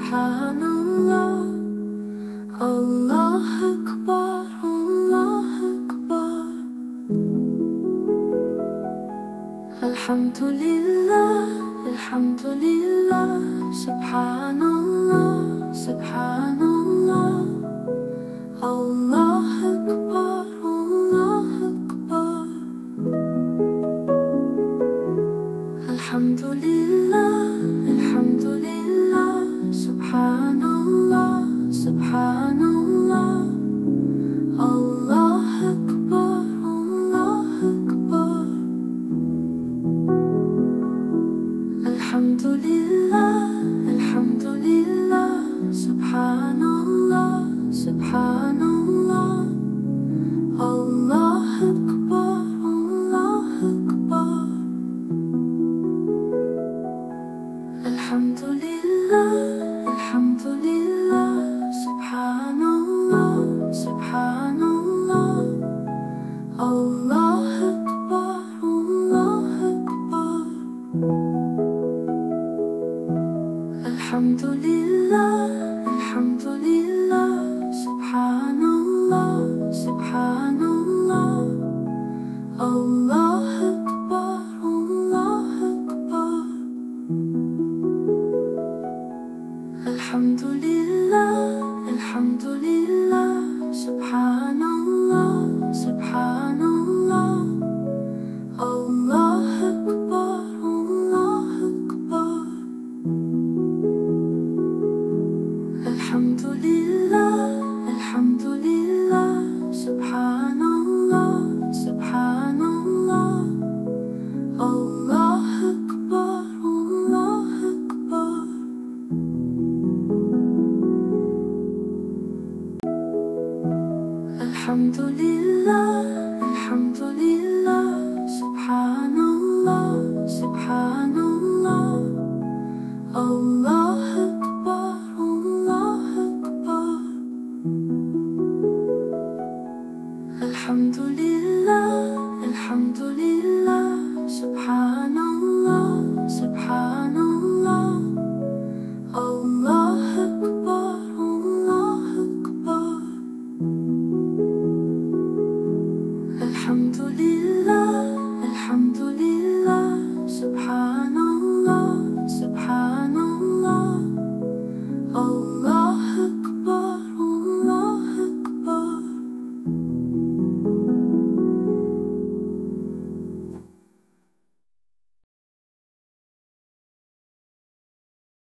سبحان الله. الله أكبر، الله أكبر. الحمد لله، الحمد لله. سبحان الله، سبحان الله. الله أكبر، الله أكبر. الحمد لله، الحمد لله. سبحان الله، سبحان الله. الله أكبر، الله أكبر. الحمد لله، الحمد لله. سبحان الله، سبحان الله. الله أكبر، الله أكبر. الحمد لله، الحمد لله. سبحان الله، سبحان الله. الله أكبر، الله أكبر. الحمد لله، الحمد لله. سبحان الله، سبحان الله. الله أكبر، الله أكبر. الحمد لله، الحمد لله. سبحان الله، سبحان الله. الله أكبر، الله أكبر. الحمد لله، الحمد لله. سبحان الله، سبحان الله. الله أكبر، الله أكبر. الحمد لله، الحمد لله.